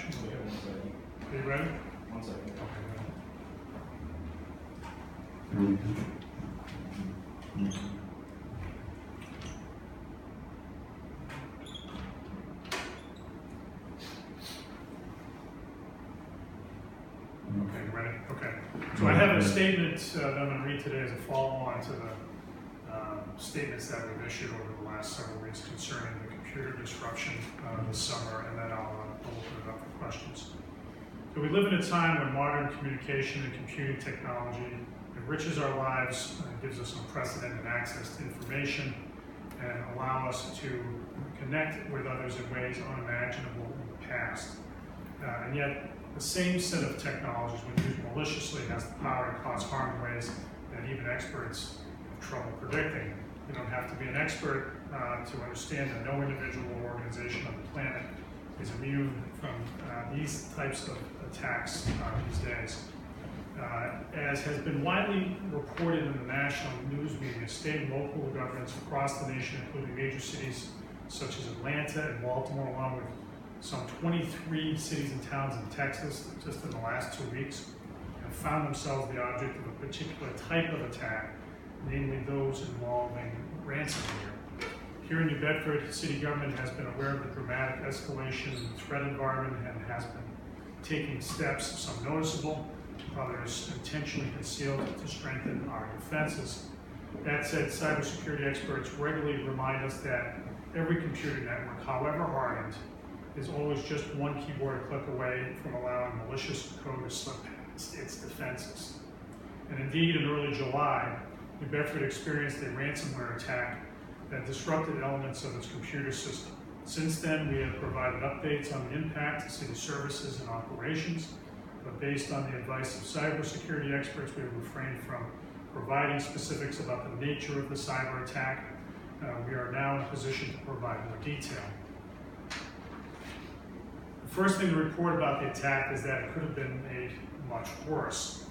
Okay, 1 second. Are you ready? 1 second. Okay, you ready? Okay. So I have a statement that I'm going to read today as a follow-on to the statements that we've issued over the last several weeks concerning the computer disruption this summer, and then I'll open it up for questions. So we live in a time when modern communication and computing technology enriches our lives, gives us unprecedented access to information, and allow us to connect with others in ways unimaginable in the past. And yet, the same set of technologies, when used maliciously, has the power to cause harm in ways that even experts have trouble predicting. You don't have to be an expert to understand that no individual or organization on the planet is immune from these types of attacks these days. As has been widely reported in the national news media, state and local governments across the nation, including major cities such as Atlanta and Baltimore, along with some 23 cities and towns in Texas just in the last 2 weeks, have found themselves the object of a particular type of attack, namely those involving ransomware. Here in New Bedford, city government has been aware of the dramatic escalation in the threat environment and has been taking steps, some noticeable, others intentionally concealed, to strengthen our defenses. That said, cybersecurity experts regularly remind us that every computer network, however hardened, is always just one keyboard click away from allowing malicious code to slip past its defenses. And indeed, in early July, New Bedford experienced a ransomware attack that disrupted elements of its computer system. Since then, we have provided updates on the impact to city services and operations, but based on the advice of cybersecurity experts, we have refrained from providing specifics about the nature of the cyber attack. We are now in a position to provide more detail. The first thing to report about the attack is that it could have been made much worse.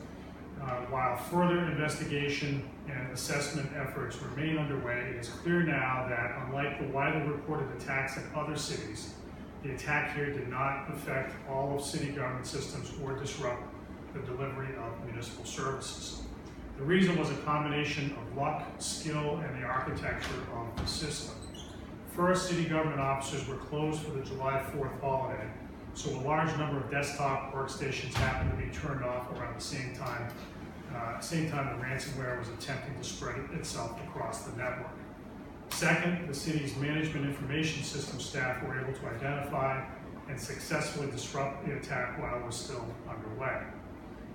While further investigation and assessment efforts remain underway, it is clear now that, unlike the widely reported attacks in other cities, the attack here did not affect all of city government systems or disrupt the delivery of municipal services. The reason was a combination of luck, skill, and the architecture of the system. First, city government offices were closed for the July 4th holiday, so a large number of desktop workstations happened to be turned off around the same time the ransomware was attempting to spread itself across the network. Second, the city's management information system staff were able to identify and successfully disrupt the attack while it was still underway.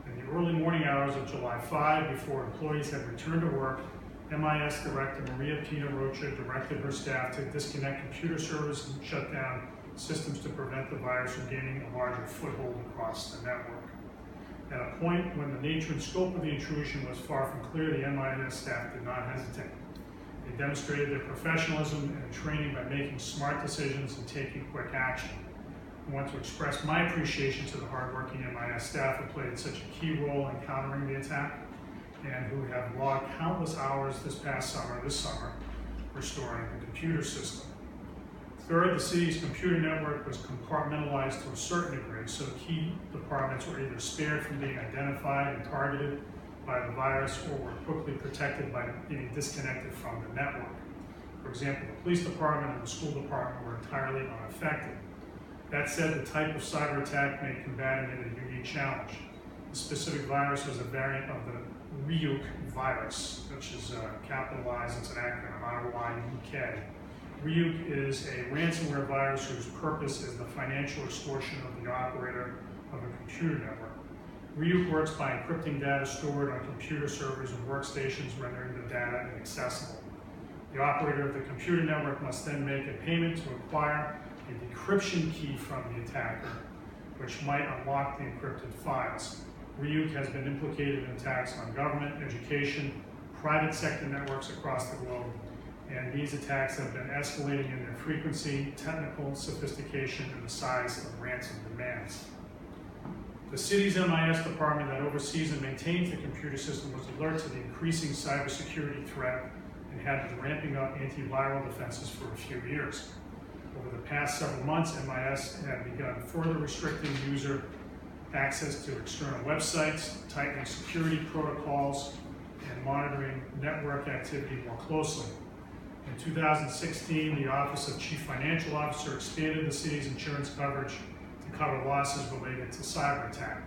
In the early morning hours of July 5, before employees had returned to work, MIS Director Maria Pina Rocha directed her staff to disconnect computer servers and shut down systems to prevent the virus from gaining a larger foothold across the network. At a point when the nature and scope of the intrusion was far from clear, the MIS staff did not hesitate. They demonstrated their professionalism and training by making smart decisions and taking quick action. I want to express my appreciation to the hardworking MIS staff who played such a key role in countering the attack and who have logged countless hours this summer, restoring the computer system. Third, the city's computer network was compartmentalized to a certain degree, so key departments were either spared from being identified and targeted by the virus or were quickly protected by being disconnected from the network. For example, the police department and the school department were entirely unaffected. That said, the type of cyber attack made combating it a unique challenge. The specific virus was a variant of the Ryuk virus, which is capitalized, it's an acronym, R-Y-U-K. Ryuk is a ransomware virus whose purpose is the financial extortion of the operator of a computer network. Ryuk works by encrypting data stored on computer servers and workstations, rendering the data inaccessible. The operator of the computer network must then make a payment to acquire a decryption key from the attacker, which might unlock the encrypted files. Ryuk has been implicated in attacks on government, education, private sector networks across the globe, and these attacks have been escalating in their frequency, technical sophistication, and the size of ransom demands. The city's MIS department that oversees and maintains the computer system was alert to the increasing cybersecurity threat and had been ramping up antiviral defenses for a few years. Over the past several months, MIS had begun further restricting user access to external websites, tightening security protocols, and monitoring network activity more closely. In 2016, the Office of Chief Financial Officer expanded the city's insurance coverage to cover losses related to cyber attack.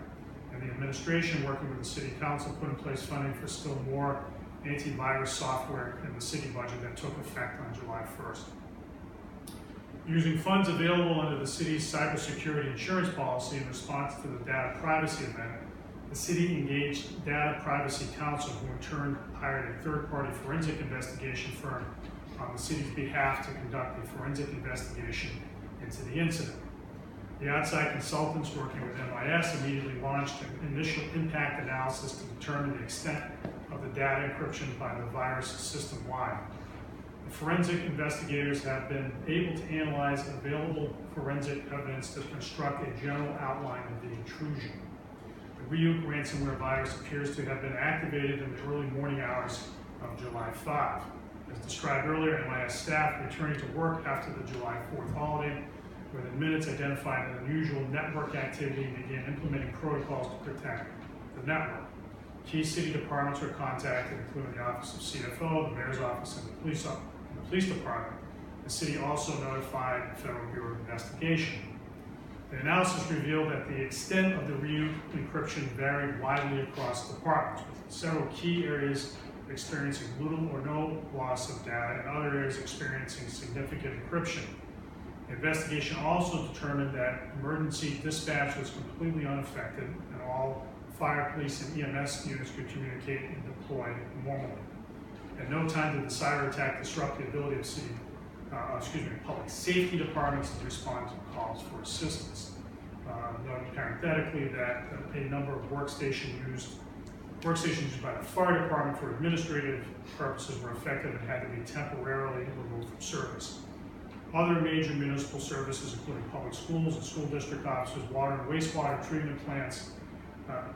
And the administration, working with the City Council, put in place funding for still more antivirus software in the city budget that took effect on July 1st. Using funds available under the city's cybersecurity insurance policy in response to the data privacy event, the city engaged Data Privacy Council, who in turn hired a third-party forensic investigation firm on the city's behalf to conduct a forensic investigation into the incident. The outside consultants working with MIS immediately launched an initial impact analysis to determine the extent of the data encryption by the virus system-wide. The forensic investigators have been able to analyze available forensic evidence to construct a general outline of the intrusion. The Ryuk ransomware virus appears to have been activated in the early morning hours of July 5. As described earlier, MIS staff returning to work after the July 4th holiday within minutes identified an unusual network activity and began implementing protocols to protect the network. Key city departments were contacted, including the Office of CFO, the Mayor's Office, and the Police Department. The city also notified the Federal Bureau of Investigation. The analysis revealed that the extent of the Ryuk encryption varied widely across departments, with several key areas experiencing little or no loss of data and other areas experiencing significant encryption. The investigation also determined that emergency dispatch was completely unaffected and all fire, police, and EMS units could communicate and deploy normally. At no time did the cyber attack disrupt the ability of public safety departments to respond to calls for assistance. Noting parenthetically that a number of workstations used by the fire department for administrative purposes were affected and had to be temporarily removed from service. Other major municipal services, including public schools and school district offices, water and wastewater treatment plants,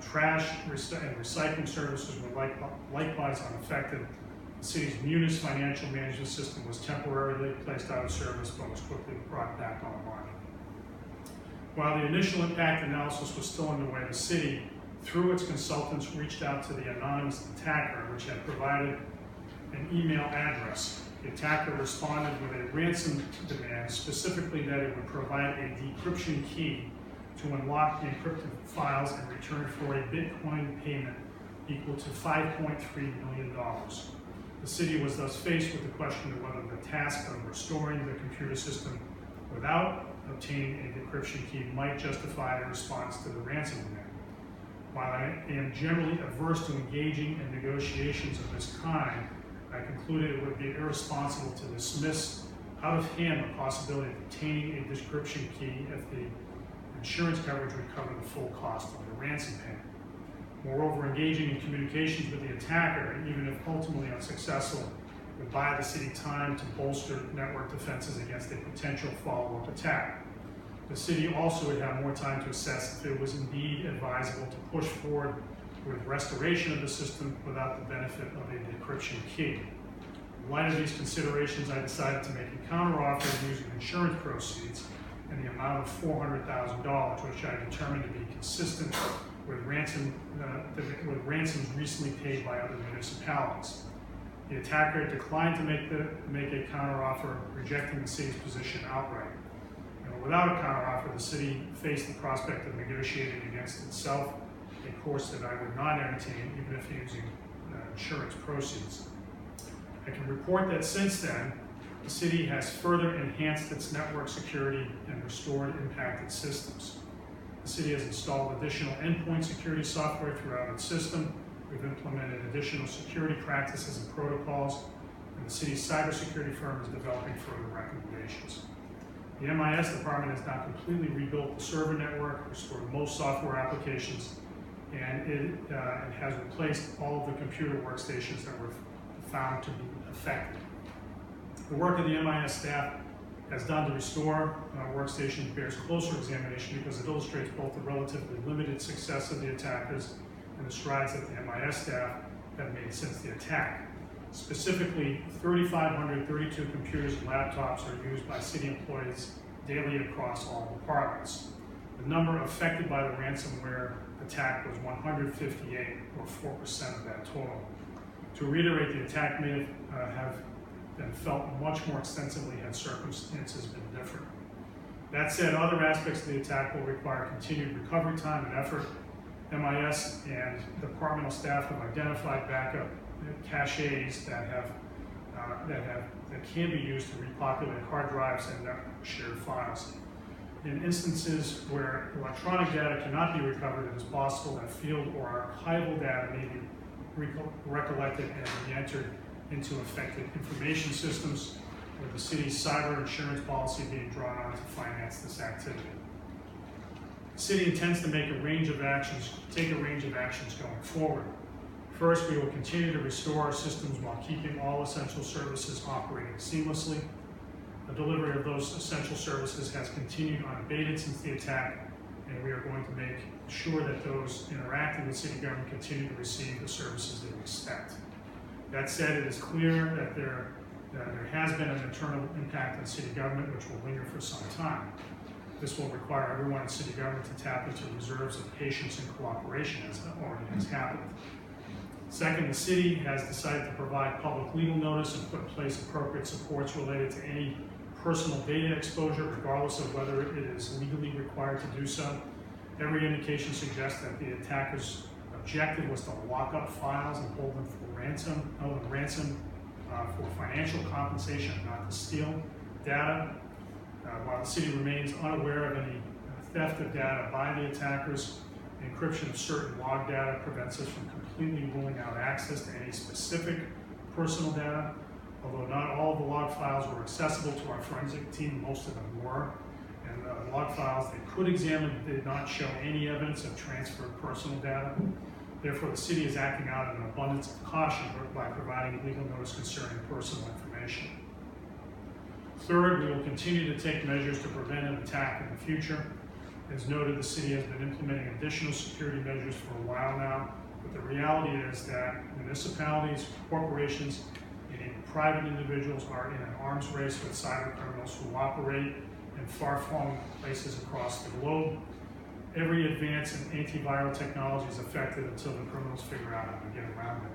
trash and recycling services were likewise unaffected. The city's Munis financial management system was temporarily placed out of service but was quickly brought back online. While the initial impact analysis was still underway, the city, through its consultants, reached out to the anonymous attacker, which had provided an email address. The attacker responded with a ransom demand, specifically that it would provide a decryption key to unlock the encrypted files and return for a Bitcoin payment equal to $5.3 million. The city was thus faced with the question of whether the task of restoring the computer system without obtaining a decryption key might justify a response to the ransom demand. While I am generally averse to engaging in negotiations of this kind, I concluded it would be irresponsible to dismiss out of hand the possibility of obtaining a decryption key if the insurance coverage would cover the full cost of the ransom payment. Moreover, engaging in communications with the attacker, even if ultimately unsuccessful, would buy the city time to bolster network defenses against a potential follow-up attack. The city also would have more time to assess if it was indeed advisable to push forward with restoration of the system without the benefit of a decryption key. In light of these considerations, I decided to make a counteroffer using insurance proceeds in the amount of $400,000, which I determined to be consistent with ransoms recently paid by other municipalities. The attacker declined to make a counteroffer, rejecting the city's position outright. Without a counteroffer, the city faced the prospect of negotiating against itself, a course that I would not entertain, even if using insurance proceeds. I can report that since then, the city has further enhanced its network security and restored impacted systems. The city has installed additional endpoint security software throughout its system. We've implemented additional security practices and protocols, and the city's cybersecurity firm is developing further recommendations. The MIS department has now completely rebuilt the server network, restored most software applications, and it has replaced all of the computer workstations that were found to be affected. The work of the MIS staff has done to restore workstations bears closer examination because it illustrates both the relatively limited success of the attackers and the strides that the MIS staff have made since the attack. Specifically, 3,532 computers and laptops are used by city employees daily across all departments. The number affected by the ransomware attack was 158, or 4% of that total. To reiterate, the attack may have been felt much more extensively had circumstances been different. That said, other aspects of the attack will require continued recovery time and effort. MIS and departmental staff have identified backup caches that can be used to repopulate hard drives and shared files. In instances where electronic data cannot be recovered, it is possible that field or archival data may be recollected and re-entered into affected information systems, with the city's cyber insurance policy being drawn on to finance this activity. The city intends to take a range of actions going forward. First, we will continue to restore our systems while keeping all essential services operating seamlessly. The delivery of those essential services has continued unabated since the attack, and we are going to make sure that those interacting with city government continue to receive the services they expect. That said, it is clear that there has been an internal impact on city government which will linger for some time. This will require everyone in city government to tap into reserves of patience and cooperation, as already has happened. Second, the city has decided to provide public legal notice and put in place appropriate supports related to any personal data exposure, regardless of whether it is legally required to do so. Every indication suggests that the attacker's objective was to lock up files and hold them for ransom for financial compensation, not to steal data. While the city remains unaware of any theft of data by the attackers, the encryption of certain log data prevents us from completely ruling out access to any specific personal data. Although not all of the log files were accessible to our forensic team, most of them were. And the log files they could examine did not show any evidence of transfer of personal data. Therefore, the city is acting out in an abundance of caution by providing legal notice concerning personal information. Third, we will continue to take measures to prevent an attack in the future. As noted, the city has been implementing additional security measures for a while now, but the reality is that municipalities, corporations, and even private individuals are in an arms race with cyber criminals who operate in far-flung places across the globe. Every advance in antiviral technology is affected until the criminals figure out how to get around it.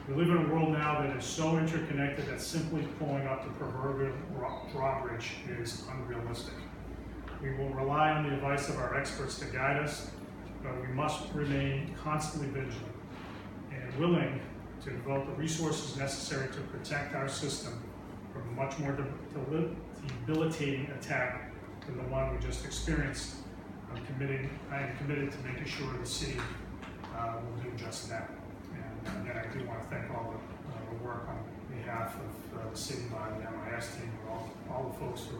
We live in a world now that is so interconnected that simply pulling up the proverbial drawbridge is unrealistic. We will rely on the advice of our experts to guide us, but we must remain constantly vigilant and willing to devote the resources necessary to protect our system from a much more debilitating attack than the one we just experienced. I am committed to making sure the city will do just that. And again, I do want to thank all the work on behalf of the city by the MIS team, all the folks who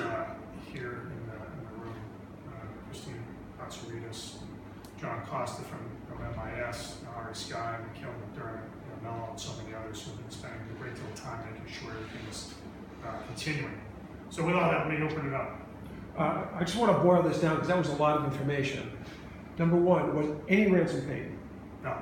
are here in the room, Christine Katsouridis, John Costa from MIS, Ari Sky, Mikhail McDermott, Mello, and so many others who have been spending a great deal of time making sure everything is continuing. So with all that, let me open it up. I just want to boil this down because that was a lot of information. Number one, was any ransom paid? No.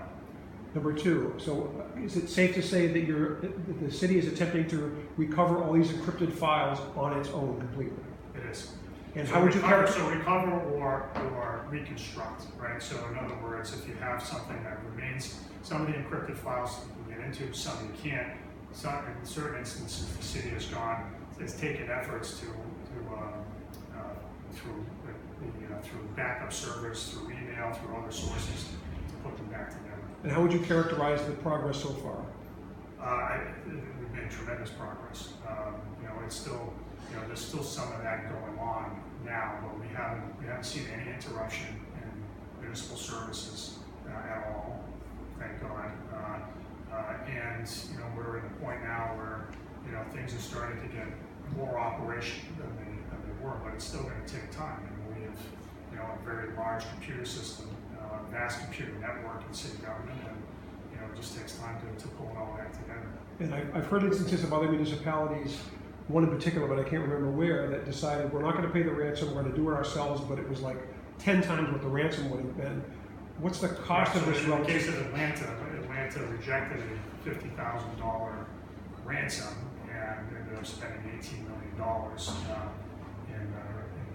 Number two, so is it safe to say that the city is attempting to recover all these encrypted files on its own completely? It is. And so how would you recover or reconstruct, right? So in other words, if you have something that remains, some of the encrypted files you can get into, some you can't. In certain instances, the city has taken efforts through backup servers, through email, through other sources to put them back together. And how would you characterize the progress so far? We've made tremendous progress. It's still, there's still some of that going on now, but we haven't seen any interruption in municipal services at all, thank God. And we're at a point now where things are starting to get more operational than they were, but it's still going to take time. And we have a very large computer system, vast computer network in city government, and it just takes time to pull it all back together. And I've heard instances of other municipalities, one in particular, but I can't remember where, that decided we're not going to pay the ransom, we're going to do it ourselves, but it was like 10 times what the ransom would have been. What's the cost of this in the case relative? of Atlanta rejected a $50,000 ransom and ended up spending $18 million in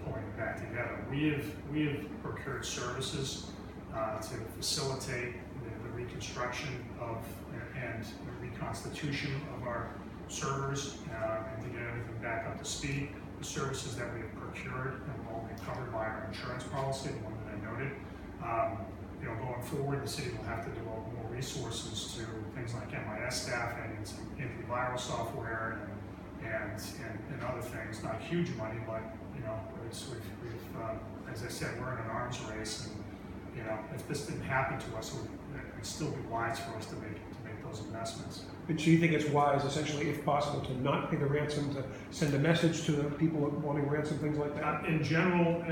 pulling it back together. We have procured services to facilitate the reconstruction of and the reconstitution of our servers and to get everything back up to speed. The services that we have procured will all be covered by our insurance policy, the one that I noted. Going forward, the city will have to devote more resources to things like MIS staffing and some antiviral software and other things. Not huge money, but as I said, we're in an arms race, and if this didn't happen to us, it'd still be wise for us to make those investments. But so you think it's wise, essentially, if possible, to not pay the ransom, to send a message to the people wanting ransom, things like that? In general,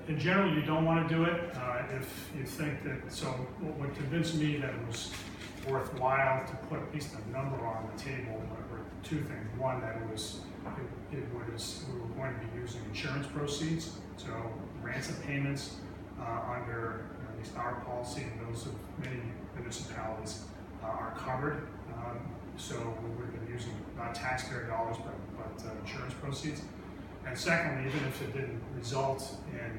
you don't want to do it if you think that. So, what convinced me that it was worthwhile to put at least a number on the table were two things. One, that we were going to be using insurance proceeds, so ransom payments under at least our policy and those of many municipalities are covered. So we would have been using not taxpayer dollars, but insurance proceeds. And secondly, even if it didn't result in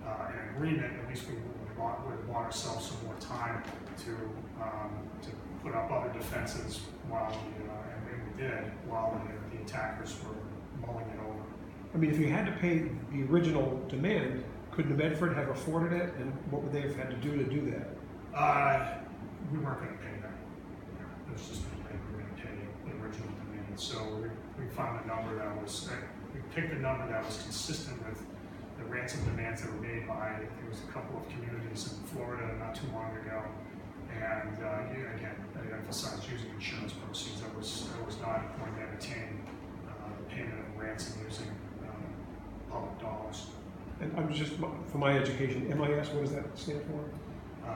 an agreement, at least we would have bought ourselves some more time to put up other defenses while the attackers were mulling it over. I mean, if you had to pay the original demand, could New Bedford have afforded it, and what would they have had to do that? We weren't going to pay that. It was just we were going to pay the original demand. So we found a number that was, we picked a number that was consistent with the ransom demands that were made by, I think it was a couple of communities in Florida not too long ago. And again, I emphasized using insurance proceeds. I was not going to entertain the payment of ransom using public dollars. And I'm just, for my education, MIS, what does that stand for?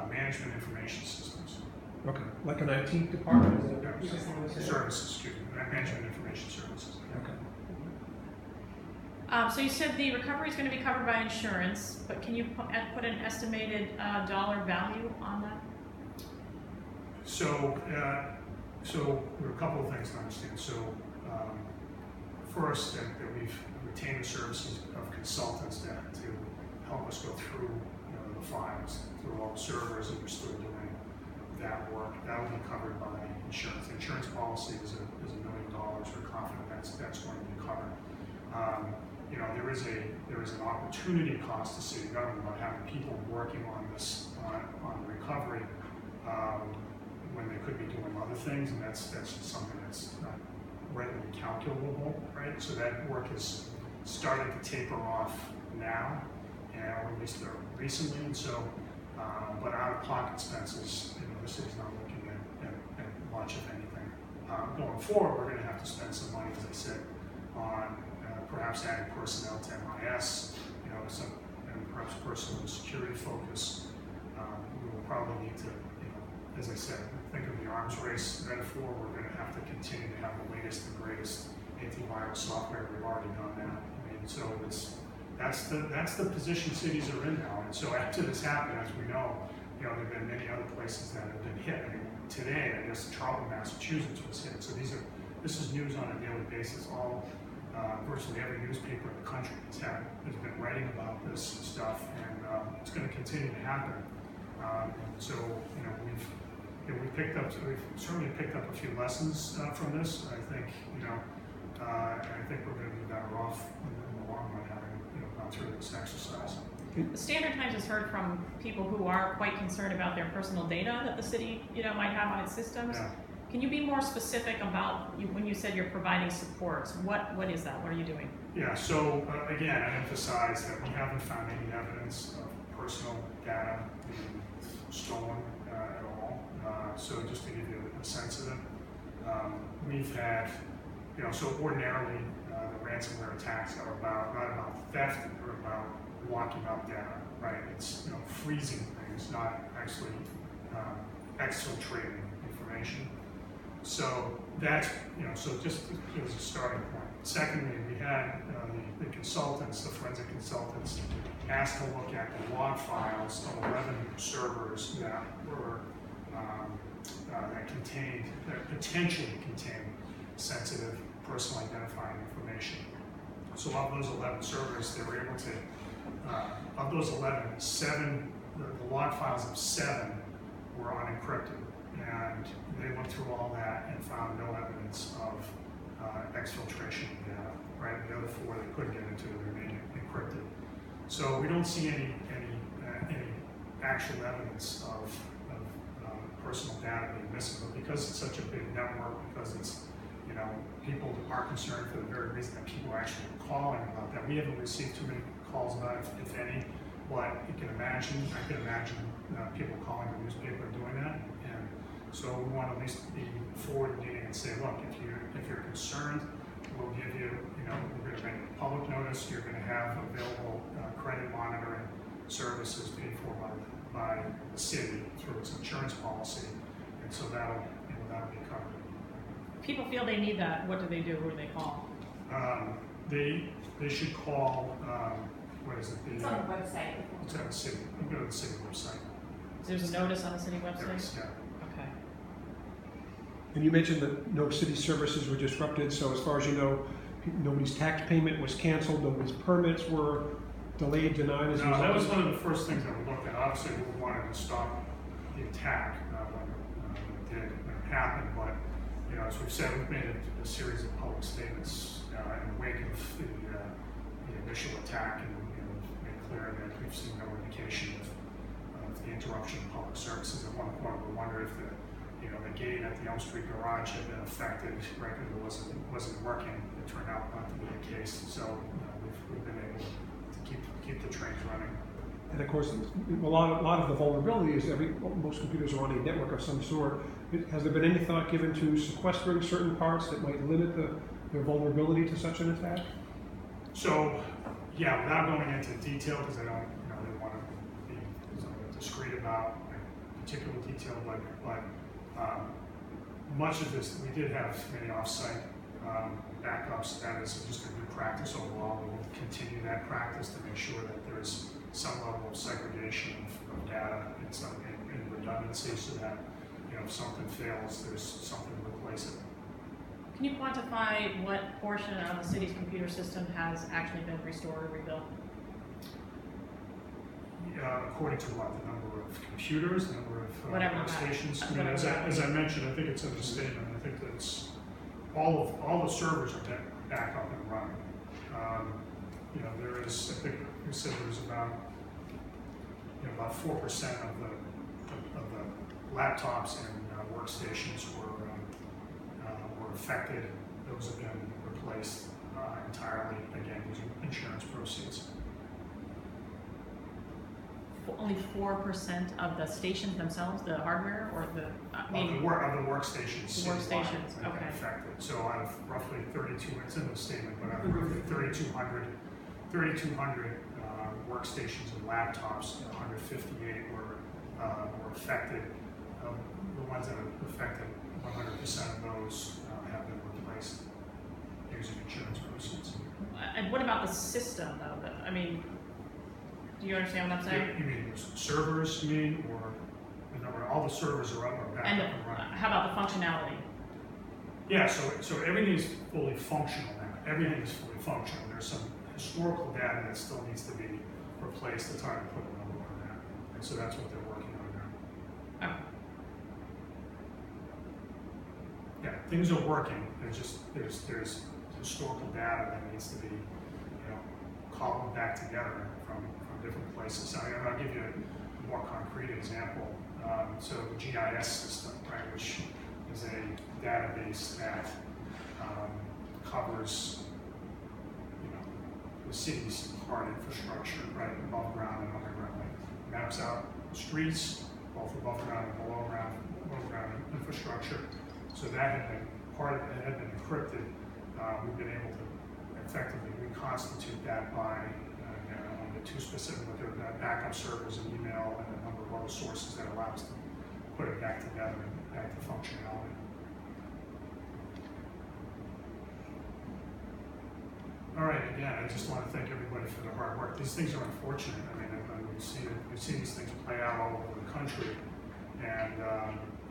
Management Information Systems. Okay, like an IT department? Is that Services, excuse me, Management Information Services. Okay. So you said the recovery is going to be covered by insurance, but can you put an estimated dollar value on that? So there are a couple of things to understand. So first, that we've retained the services of consultants to help us go through the files, through all the servers, and we're still doing that work. That will be covered by insurance. The insurance policy is $1 million. We're confident that's going to be covered. There is an opportunity cost to city government by having people working on this on the recovery when they could be doing other things, and that's just something that's not readily calculable, right? So that work is starting to taper off now, or at least recently, and so. But out-of-pocket expenses, the city's not looking at much of anything. Going forward, we're going to have to spend some money, as I said, on perhaps adding personnel to MIS, and perhaps personal security focus. We will probably need to, as I said, think of the arms race metaphor. We're going to have to continue to have the latest and greatest antiviral software. We've already done that. So that's the position cities are in now. And so after this happened, as we know, there have been many other places that have been hit. Today, I guess Charlton, Massachusetts was hit. So this is news on a daily basis. Virtually every newspaper in the country has been writing about this stuff, and it's going to continue to happen. So we've certainly picked up a few lessons from this. I think I think we're going to be better off in the long run having gone through this exercise. The Standard Times has heard from people who are quite concerned about their personal data that the city might have on its systems. Yeah. Can you be more specific about when you said you're providing support? What is that? What are you doing? Yeah. So again, I emphasize that we haven't found any evidence of personal data being stolen at all. So just to give you a sense of it, we've had, so ordinarily the ransomware attacks are not about theft, they're about locking up data, right? It's freezing things, not actually exfiltrating information. So that's so just as a starting point. Secondly, we had the consultants, the forensic consultants, asked to look at the log files of 11 servers that were that potentially contained sensitive personal identifying information. So of those 11 servers, they were able to, of those 11, the log files of 7 were unencrypted. And they went through all that and found no evidence of exfiltration of data, right? The other 4 they couldn't get into remain encrypted. So we don't see any actual evidence of personal data being missing, but because it's such a big network, because it's, people are concerned for the very reason that people are actually calling about that. We haven't received too many calls about it, if any, but I can imagine people calling the newspaper and doing that. And so we want to at least be forward-leaning and say, look, if you're concerned, we'll give you, we're going to make a public notice. You're going to have available credit monitoring services paid for by the city through its insurance policy, and so that'll be covered. People feel they need that. What do they do? Who do they call? They should call. What is it? It's on the website. It's on the city. You go to the city website. There's a notice on the city website. There is, yeah. Okay. And you mentioned that no city services were disrupted, so as far as you know, nobody's tax payment was canceled, nobody's permits were delayed, denied as a No, result? that was one of the first things that we looked at. Obviously, we wanted to stop the attack when it happened, but as we've said, we've made a series of public statements in the wake of the initial attack, and made clear that we've seen no indication of the interruption of public services. At one point, we wondered if the gate at the Elm Street garage had been affected, right, because it wasn't working. It turned out not to be the case. So we've been able to keep the trains running. And of course, a lot of the vulnerability is most computers are on a network of some sort. Has there been any thought given to sequestering certain parts that might limit their vulnerability to such an attack? So, yeah, without going into detail, because I don't really want to be discreet about particular detail, but much of this, we did have many offsite backups. That is just a good practice overall. We will continue that practice to make sure that there's some level of segregation of data and redundancy, so that if something fails, there's something to replace it. Can you quantify what portion of the city's computer system has actually been restored or rebuilt? According to what? The number of computers, the number of workstations? As I mentioned, I think it's in the statement. I think that's all the servers are back up and running. There is, I think we said there was about 4% of the laptops and workstations were affected. Those have been replaced entirely, again, using insurance proceeds. Only 4% of the stations themselves, the hardware, or the Of the workstations. The workstations, have been okay. affected. So out of roughly 32, it's in the statement, but out of roughly 3,200 workstations and laptops, 158 were affected. The ones that are affected, 100% of those have been replaced using insurance proceeds. And what about the system, though? Do you understand what I'm saying? You mean servers, or all the servers are up or back And up and running? how about the functionality? Yeah, so everything's fully functional now. Everything is fully functional. There's some historical data that still needs to be replaced to try to put a number on that. And so that's what they're working on now. Oh. Yeah, things are working. There's historical data that needs to be cobbled back together from different places. I'll give you a more concrete example. So the GIS system, right, which is a database that covers the city's hard infrastructure, right, above ground and underground. It maps out the streets, both above ground and below ground infrastructure. So that had been encrypted. We've been able to effectively reconstitute that by the two specific backup servers and email and a number of other sources that allow us to put it back together and back to functionality. All right, again, I just want to thank everybody for their hard work. These things are unfortunate. I mean, we've seen these things play out all over the country, and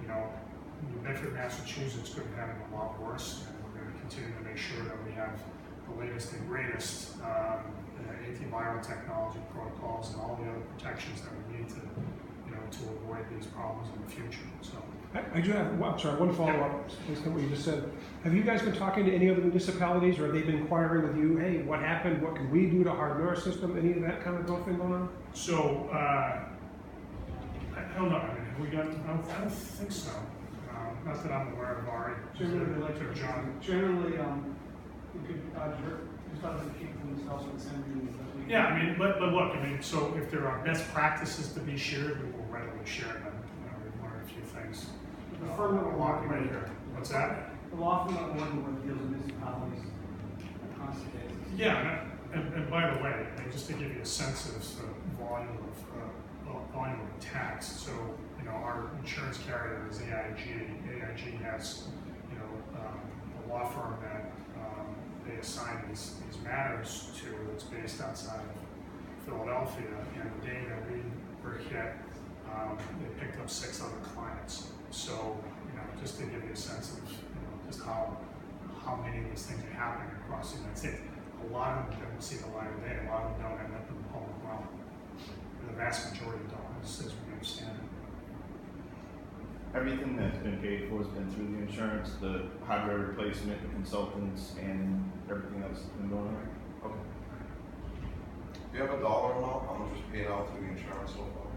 you know, New Bedford, Massachusetts could have it a lot worse, and we're going to continue to make sure that we have the latest and greatest antiviral technology protocols and all the other protections that we need to, you know, to avoid these problems in the future. So. I do have, I'm sorry, one follow-up based on what you just said. Have you guys been talking to any other municipalities, or have they been inquiring with you, hey, what happened, what can we do to harden our system, any of that kind of thing going on? So, I don't know, I mean, have we gotten, I don't think so. Not that I'm aware of, Ari. Generally, like John. Generally, we could just keep themselves with sending. Yeah, I mean, but look, I mean, so if there are best practices to be shared, we will readily share them. We've learned a few things. The firm that we're working right with here. What's that? The law firm that we're working with deals with municipalities on a constant basis. Yeah, and by the way, just to give you a sense of the volume of attacks, so you know our insurance carrier is AIG. AIG has a law firm that they assign these matters to. It's based outside of Philadelphia, and the day that we were hit, they picked up 6 other clients. So you know, just to give you a sense of just how many of these things are happening across the United States. A lot of them don't see the light of day. A lot of them don't end up in the public realm. The vast majority don't, as we understand it. Everything that's been paid for has been through the insurance, the hardware replacement, the consultants, and everything else has been going on. Okay. Do you have a dollar amount? How much was paid out through the insurance so far?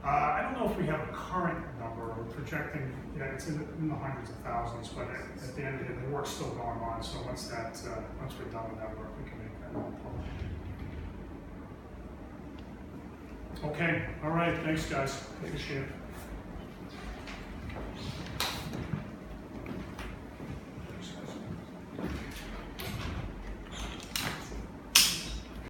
I don't know if we have a current number. We're projecting, it's in the hundreds of thousands, but at the end of the day, the work's still going on. So once we're done with that work, we can make that more public. Okay, all right, thanks guys. Appreciate it.